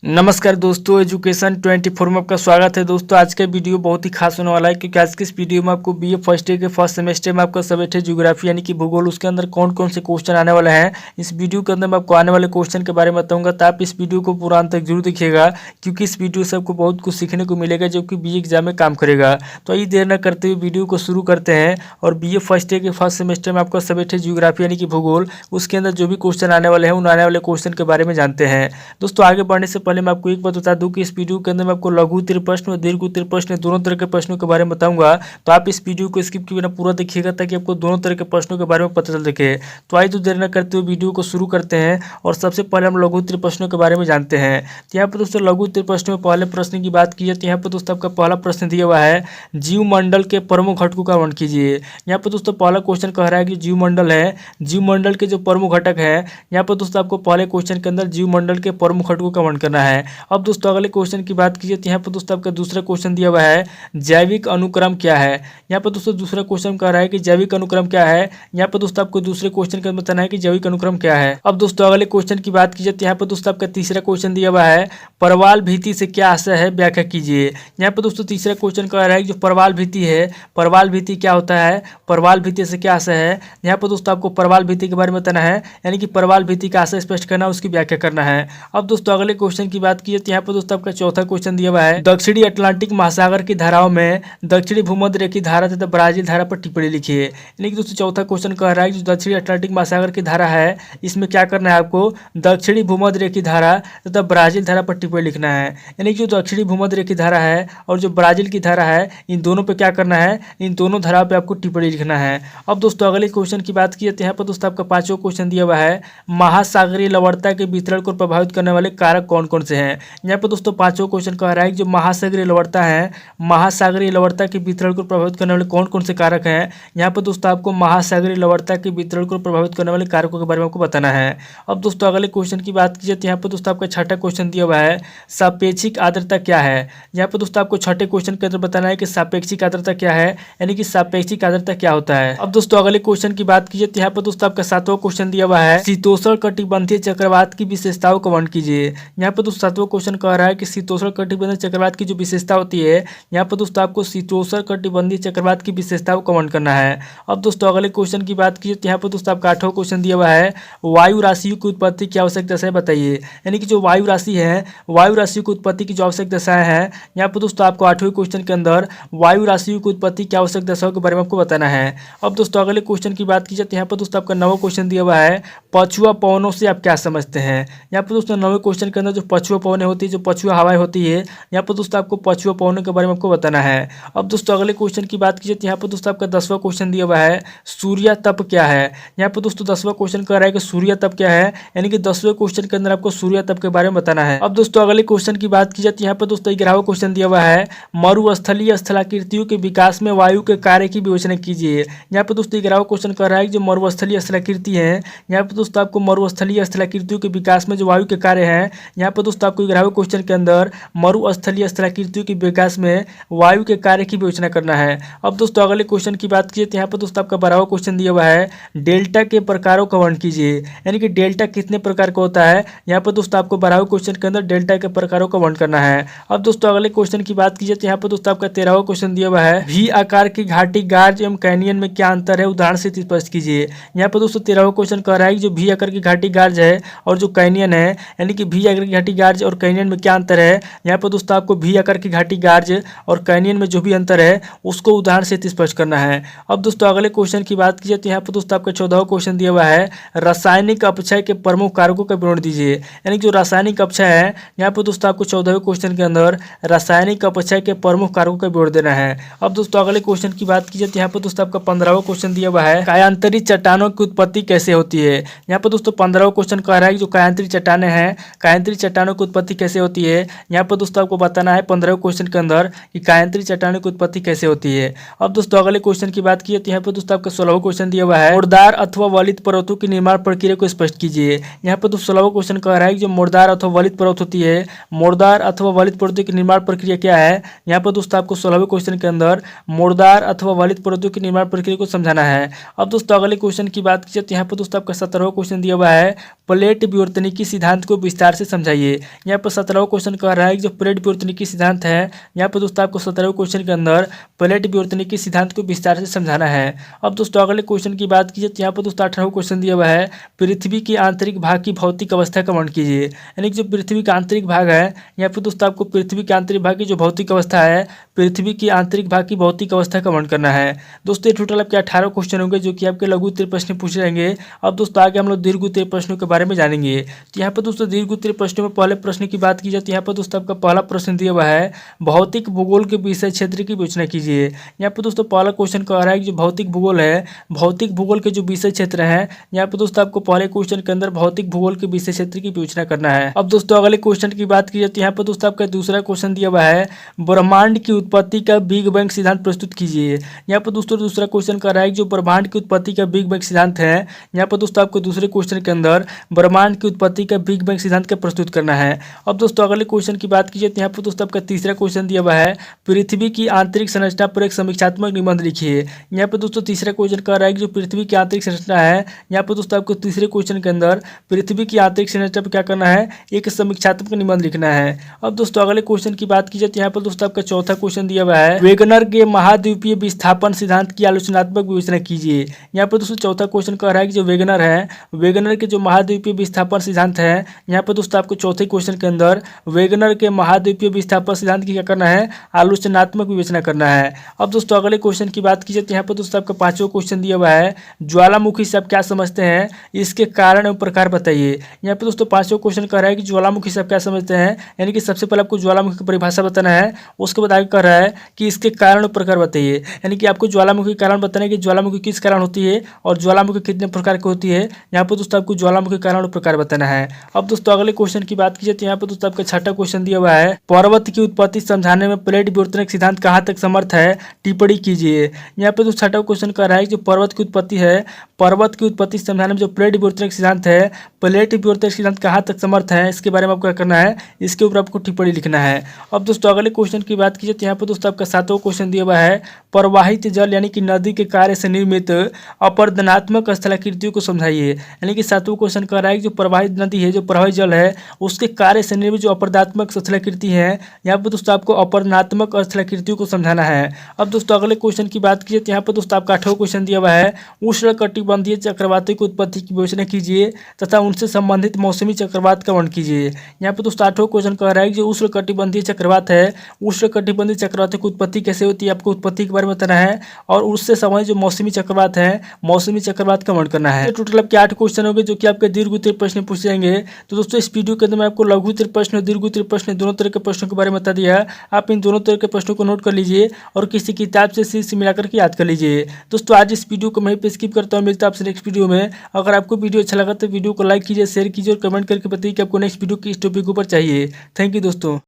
नमस्कार दोस्तों, एजुकेशन 24 में आपका स्वागत है। दोस्तों आज का वीडियो बहुत ही खास होने वाला है क्योंकि आज के इस वीडियो में आपको बीए फर्स्ट ईयर के फर्स्ट सेमेस्टर में आपका सब्जेक्ट है ज्योग्राफी यानी कि भूगोल। उसके अंदर कौन कौन से क्वेश्चन आने वाले हैं, इस वीडियो के अंदर मैं आपको आने वाले क्वेश्चन के बारे में बताऊंगा। तो आप इस वीडियो को पूरा अंत तक जरूर देखिएगा क्योंकि इस वीडियो से आपको बहुत कुछ सीखने को मिलेगा जो कि बीए एग्जाम में काम करेगा। तो आइए देर न करते हुए वीडियो को शुरू करते हैं और बीए फर्स्ट ईयर के फर्स्ट सेमेस्टर में आपका सब्जेक्ट है ज्योग्राफी यानी कि भूगोल। उसके अंदर जो भी क्वेश्चन आने वाले हैं उन आने वाले क्वेश्चन के बारे में जानते हैं। दोस्तों आगे बढ़ने से पहले मैं आपको एक बात बता दूं कि इस वीडियो के अंदर मैं आपको लघु उत्तरीय प्रश्न और दीर्घ उत्तरीय प्रश्न दोनों तरह के प्रश्नों के बारे में बताऊंगा। तो आप इस वीडियो को स्किप किए बिना पूरा देखिएगा ताकि आपको दोनों तरह के प्रश्नों के बारे में पता चल सके। तो आइए तो देर न करते हुए वीडियो को शुरू करते हैं और सबसे पहले हम लघु उत्तरीय प्रश्नों के बारे में जानते हैं। तो यहाँ पर दोस्तों लघु उत्तरीय प्रश्न में पहले प्रश्न की बात की जाए तो यहाँ पर दोस्तों आपका पहला प्रश्न दिया हुआ है, जीव मंडल के प्रमुख घटकों का वर्णन कीजिए। यहाँ पर दोस्तों पहला क्वेश्चन कह रहा है कि जीव मंडल है, जीव मंडल के जो प्रमुख घटक है। यहाँ पर दोस्तों आपको पहले क्वेश्चन के अंदर जीव मंडल के प्रमुख घटकों का वर्णन करना है। अब दोस्तों अगले क्वेश्चन की बात कीजिए तो यहाँ पर दोस्तों आपका दूसरा क्वेश्चन दिया हुआ है, जैविक अनुक्रम क्या है। यहाँ पर दोस्तों दूसरा क्वेश्चन कह रहा है कि जैविक अनुक्रम क्या है। यहाँ पर दोस्तों आपको दूसरे क्वेश्चन का बताना है कि जैविक अनुक्रम क्या है। अब दोस्तों अगले क्वेश्चन की बात कीजिए तो यहाँ पर दोस्तों आपका तीसरा क्वेश्चन दिया हुआ है, परवाल भीति से क्या आशय है, व्याख्या कीजिए। यहाँ पर दोस्तों तीसरा क्वेश्चन कह रहा है कि जो परवाल भीति है, परवाल भीति क्या होता है, परवाल भीति से क्या आशय है। यहाँ पर दोस्तों आपको परवाल भीति के बारे में बताना है यानी कि परवाल भीति का आशय स्पष्ट करना, उसकी व्याख्या करना है। अब दोस्तों अगले क्वेश्चन की बात कीजिए तो यहाँ पर दोस्तों आपका चौथा क्वेश्चन दिया हुआ है, दक्षिणी अटलांटिक महासागर की धाराओं में दक्षिणी भूमध्य रेखीय धारा तथा ब्राजील धारा पर टिप्पणी लिखिए। यानी कि दोस्तों चौथा क्वेश्चन कह रहा है कि जो दक्षिणी अटलांटिक महासागर की धारा है इसमें क्या करना है, आपको दक्षिणी भूमध्य रेखीय धारा तथा ब्राजील धारा पर टिप्पणी लिखना है। यानी कि जो दक्षिणी भूमध्य रेखीय धारा है और जो ब्राजील की धारा है इन दोनों पर क्या करना है, इन दोनों धाराओं पर आपको टिप्पणी लिखना है। अब दोस्तों अगले क्वेश्चन की बात की तो यहाँ पर दोस्तों आपका पांचवा क्वेश्चन दिया हुआ है, महासागरीय लवणता के वितरण को प्रभावित करने वाले कारक कौन कौन से हैं। यहाँ पर दोस्तों पांचवा क्वेश्चन कह रहा है कि जो महासागरीय लवणता है, महासागरीय लवणता के वितरण को प्रभावित करने वाले कौन कौन से कारक हैं। यहाँ पर दोस्तों आपको महासागरीय लवणता के वितरण को प्रभावित करने वाले कारकों के बारे में आपको बताना है। अब दोस्तों अगले क्वेश्चन की बात कीजिए तो यहाँ पर दोस्तों आपका छठा क्वेश्चन दिया हुआ है, सापेक्षिक आर्द्रता क्या है। यहाँ पर दोस्तों आपको छठे क्वेश्चन के अंदर बताना है कि सापेक्षिक आर्द्रता क्या है, यानी कि सापेक्षिक आर्द्रता क्या होता है। अब दोस्तों अगले क्वेश्चन की बात कीजिए तो यहाँ पर दोस्तों आपका सातवां क्वेश्चन दिया हुआ है, शीतोष्ण कटिबंधीय चक्रवात की विशेषताओं का वर्णन कीजिए। यहाँ पर दोस्तों सातवां क्वेश्चन कह रहा है कि शीतोष्ण कटिबंधीय चक्रवात की जो विशेषता होती है, यहाँ पर दोस्तों आपको शीतोष्ण कटिबंधीय चक्रवात की विशेषताओं का वर्णन करना है। अब दोस्तों अगले क्वेश्चन की बात कीजिए तो यहाँ पर दोस्तों आपका आठवां क्वेश्चन दिया हुआ है, वायु राशियों की उत्पत्ति की आवश्यक दशाएं बताइए। यानी कि जो वायु राशि है, वायु राशियों की उत्पत्ति की जो आवश्यक दशाएं हैं, यहाँ पर दोस्तों आपको आठवें क्वेश्चन के अंदर वायु राशियों की उत्पत्ति की आवश्यक दशाओं के बारे में आपको बताना है। अब दोस्तों अगले क्वेश्चन की बात कीजिए तो यहाँ पर दोस्तों आपका नवा क्वेश्चन दिया हुआ है, पछुआ पवनों से आप क्या समझते हैं। यहाँ पर दोस्तों नवे क्वेश्चन के अंदर जो पछुआ पवनें होती है, जो पछुआ हवाएं होती है, यहाँ पर दोस्तों आपको पछुआ पवनों के बारे में आपको बताना है। अब दोस्तों अगले क्वेश्चन की बात कीजिए तो यहाँ पर दोस्तों आपका 10वां क्वेश्चन दिया हुआ है, सूर्य तप क्या है। यहाँ पर दोस्तों 10वां क्वेश्चन कह रहा है कि सूर्य तप क्या है, यानी कि 10वें क्वेश्चन के अंदर आपको सूर्य तप के बारे में बताना है। अब दोस्तों अगले क्वेश्चन की बात की जाए तो यहाँ पर दोस्तों 11वां क्वेश्चन दिया हुआ है, मरुस्थलीय स्थलाकृतियों के विकास में वायु के कार्य की विवेचना कीजिए। यहाँ पर दोस्तों 11वां क्वेश्चन कह रहा है कि जो मरुस्थलीय स्थलाकृति है, यहाँ पर दोस्तों आपको मरुस्थलीय स्थलाकृतियों के विकास में जो वायु के कार्य हैं, यहाँ पर दोस्तों आपको 11वें क्वेश्चन के अंदर मरुस्थलीय स्थलाकृतियों के विकास में वायु के कार्य की विवेचना करना है। अब दोस्तों अगले क्वेश्चन की बात कीजिए तो यहाँ पर दोस्तों आपका 12वां क्वेश्चन दिया हुआ है, डेल्टा के प्रकारों का वर्णन कीजिए। यानी कि डेल्टा कितने प्रकार का होता है, यहाँ पर दोस्तों आपको 12वें क्वेश्चन के अंदर डेल्टा के प्रकारों का वर्णन करना है। अब दोस्तों अगले क्वेश्चन की बात कीजिए तो यहाँ पर दोस्तों आपका 13वां क्वेश्चन दिया हुआ है, वी आकार की घाटी गार्ज एवं कैनियन में क्या अंतर है, उदाहरण से स्पष्ट कीजिए। यहाँ पर दोस्तों 13वां क्वेश्चन कह रहा है कि जो वी आकार की घाटी गार्ज है और जो कैनियन है, यानी कि वी आकार की घाटी गार्ज और कैनियन में क्या अंतर है। यहाँ पर दोस्तों आपको वी आकार की घाटी गार्ज और कैनियन में जो भी अंतर है उसको उदाहरण से स्पष्ट करना है। अब दोस्तों अगले क्वेश्चन की बात कीजिए तो यहाँ पर दोस्तों आपका 14वां क्वेश्चन दिया हुआ है, रासायनिक अपक्षय के प्रमुख कारकों का विवरण दीजिए। यानी जो रासायनिक अपक्षय है, यहाँ पर दोस्तों आपको 14वें क्वेश्चन के अंदर रासायनिक अपक्षय के प्रमुख कारकों का विवरण देना है। अब दोस्तों अगले क्वेश्चन की बात कीजिए तो यहाँ पर दोस्तों आपका 15वां क्वेश्चन दिया हुआ है, कायांतरी चट्टानों की उत्पत्ति कैसे होती है। यहाँ पर दोस्तों 15वां क्वेश्चन कह रहा है कि जो कायांतरी चट्टानें हैं, कायांतरी चट्टानों की उत्पत्ति कैसे होती है। यहाँ पर दोस्तों आपको बताना है 15वें क्वेश्चन के अंदर कि कायांतरी चट्टानों की उत्पत्ति कैसे होती है। अब दोस्तों अगले क्वेश्चन की बात की तो यहाँ पर दोस्तों आपका 16वां क्वेश्चन दिया हुआ है, मुर्दार अथवा वलित पर्वतों की निर्माण प्रक्रिया को स्पष्ट कीजिए। यहाँ पर दोस्तों 16वां क्वेश्चन कह रहा है कि जो मुर्दार अथवा वलित पर्वत होती है, मुर्दार अथवा वलित पर्वतों की निर्माण प्रक्रिया क्या है। यहाँ पर दोस्तों आपको 16वें क्वेश्चन के अंदर मुर्दार अथवा वलित पर्वतों की निर्माण प्रक्रिया को समझाना है। अब दोस्तों अगले क्वेश्चन की बात की तो यहाँ पर दोस्तों आपका 17वां 17वां क्वेश्चन दिया हुआ है, प्लेट विवर्तनिकी सिद्धांत को विस्तार से समझाइए। यहाँ पर 17वां क्वेश्चन कह रहा है कि जो प्लेट विवर्तनिकी सिद्धांत है, यहाँ पर दोस्तों आपको 17वें क्वेश्चन के अंदर प्लेट विवर्तनिकी सिद्धांत को विस्तार से समझाना है। अब दोस्तों अगले क्वेश्चन की बात कीजिए तो यहाँ पर दोस्तों 18वां क्वेश्चन दिया हुआ है, पृथ्वी के आंतरिक भाग की भौतिक अवस्था का वर्णन कीजिए। यानी कि जो पृथ्वी का आंतरिक भाग है, यहाँ पर दोस्तों आपको पृथ्वी के आंतरिक भाग की जो भौतिक अवस्था है, पृथ्वी की आंतरिक भाग की भौतिक अवस्था का वर्णन करना है। दोस्तों ये टोटल आपके 18 क्वेश्चन होंगे जो कि आपके लघु उत्तरीय प्रश्न पूछे जाएंगे। अब दोस्तों आगे हम लोग दीर्घ उत्तरीय प्रश्नों के बारे में जानेंगे। तो यहाँ पर दोस्तों दीर्घ उत्तरीय प्रश्नों में पहले प्रश्न की बात की जाए तो यहाँ पर दोस्तों आपका पहला प्रश्न दिया हुआ है, भौतिक भूगोल के विषय क्षेत्र की विवेचना कीजिए। यहाँ पर दोस्तों पहला क्वेश्चन कह रहा है कि जो भौतिक भूगोल है, भौतिक भूगोल के जो विषय क्षेत्र है, यहाँ पर दोस्तों आपको पहले क्वेश्चन के अंदर भौतिक भूगोल के विषय क्षेत्र की विवेचना करना है। अब दोस्तों अगले क्वेश्चन की बात की जाए तो यहाँ पर दोस्तों आपका दूसरा क्वेश्चन दिया हुआ है, ब्रह्मांड की उत्पत्ति का बिग बैंग सिद्धांत प्रस्तुत कीजिए। यहाँ पर दोस्तों दूसरा क्वेश्चन कर रहा है कि जो ब्रह्मांड की उत्पत्ति का बिग बैंग सिद्धांत है, यहाँ पर दोस्तों आपको दूसरे क्वेश्चन के अंदर ब्रह्मांड की उत्पत्ति का बिग बैंग सिद्धांत का प्रस्तुत करना है। अब दोस्तों अगले क्वेश्चन की बात कीजिए तो यहाँ पर दोस्तों आपका तीसरा क्वेश्चन दिया हुआ है, पृथ्वी की आंतरिक संरचना पर एक समीक्षात्मक निबंध लिखिए। यहाँ पर दोस्तों तीसरा क्वेश्चन कर रहा है कि जो पृथ्वी की आंतरिक संरचना है, यहाँ पर दोस्तों आपको तीसरे क्वेश्चन के अंदर पृथ्वी की आंतरिक संरचना पर क्या करना है, एक समीक्षात्मक निबंध लिखना है। अब दोस्तों अगले क्वेश्चन की बात की जाए तो यहाँ पर दोस्तों आपका चौथा क्वेश्चन दिया हुआ है, वेगनर के महाद्वीपीय विस्थापन सिद्धांत की आलोचनात्मक विवेचना कीजिए। यहाँ पर दोस्तों चौथा क्वेश्चन कह रहा है कि जो वेगनर है, वेगनर के जो महाद्वीपीय विस्थापन सिद्धांत है, यहाँ पर दोस्तों आपको चौथे क्वेश्चन के अंदर वेगनर के महाद्वीपीय विस्थापन सिद्धांत की क्या करना है, आलोचनात्मक विवेचना करना है। अब दोस्तों अगले क्वेश्चन की बात की जाए तो यहाँ पर दोस्तों आपका पांचवा क्वेश्चन दिया हुआ है, ज्वालामुखी से आप क्या समझते हैं, इसके कारण एवं प्रकार बताइए। यहाँ पर दोस्तों पांचवा क्वेश्चन कह रहा है कि ज्वालामुखी से आप क्या समझते हैं, यानी कि सबसे पहले आपको ज्वालामुखी की परिभाषा बताना है, उसके बाद आगे कह रहा है कि इसके कारण और प्रकार बताइए। यानी कि आपको ज्वालामुखी कारण बताना है कि ज्वालामुखी किस कारण होती है और ज्वालामुखी कितने प्रकार की होती है। यहाँ पर दोस्तों आपको ज्वालामुखी कारण और प्रकार बताना है। अब दोस्तों अगले क्वेश्चन की बात की जाए तो यहाँ पर दोस्तों आपका छठा क्वेश्चन दिया हुआ है, पर्वत की उत्पत्ति समझाने में प्लेट विवर्तनिक सिद्धांत कहाँ तक समर्थ है, टिप्पणी कीजिए। यहाँ पर दोस्तों छठा क्वेश्चन कर रहा है जो पर्वत की उत्पत्ति है, पर्वत की उत्पत्ति समझाने में जो प्लेट विवर्तनिक सिद्धांत है, प्लेट विवर्तनिक सिद्धांत कहाँ तक समर्थ है, इसके बारे में आपको क्या करना है, इसके ऊपर आपको टिप्पणी लिखना है। अब दोस्तों अगले क्वेश्चन की बात की जाए तो यहाँ पर दोस्तों आपका सातवां क्वेश्चन दिया हुआ है, प्रवाहित जल यानी कि नदी के कार्य से निर्मित अपरदनात्मक स्थलाकृतियों को समझाइए। यानी कि सातवां क्वेश्चन कह रहा है कि जो प्रवाहित नदी है, जो प्रवाहित जल है, उसके कार्य से निर्मित जो अपरदात्मक स्थलाकृति है, यहाँ पर दोस्तों आपको अपरदनात्मक स्थलाकृतियों को समझाना है। अब दोस्तों अगले क्वेश्चन की बात कीजिए तो यहाँ पर दोस्तों आपका 8वां क्वेश्चन दिया हुआ है, उष्णकटिबंधीय चक्रवातों की उत्पत्ति की विवेचना कीजिए तथा उनसे संबंधित मौसमी चक्रवात का वर्णन कीजिए। यहाँ पर दोस्तों 8वां क्वेश्चन कह रहा है कि जो उष्णकटिबंधीय चक्रवात है, उष्णकटिबंधीय चक्रवातों की उत्पत्ति कैसे होती है, आपको उत्पत्ति के बारे में बताना है और उससे संबंधित जो मौसमी चक्रवात है, मौसमी चक्रवात का वर्णन करना है। टोटल आपके 8 क्वेश्चन होंगे जो कि आपके दीर्घ उत्तरीय प्रश्न पूछे जाएंगे। तो दोस्तों इस वीडियो के अंदर मैं आपको लघु उत्तरीय प्रश्न और दीर्घ उत्तरीय प्रश्न दोनों तरह के प्रश्नों के बारे में बता दिया है। आप इन दोनों तरह के प्रश्नों को नोट कर लीजिए और किसी किताब से मिलाकर के याद कर लीजिए। दोस्तों आज इस वीडियो को मैं पे स्किप करता हूँ, मिलता है आपसे नेक्स्ट वीडियो में। अगर आपको वीडियो अच्छा लगा तो वीडियो को लाइक कीजिए, शेयर कीजिए और कमेंट करके बताइए कि आपको नेक्स्ट वीडियो किस टॉपिक के ऊपर चाहिए। थैंक यू दोस्तों।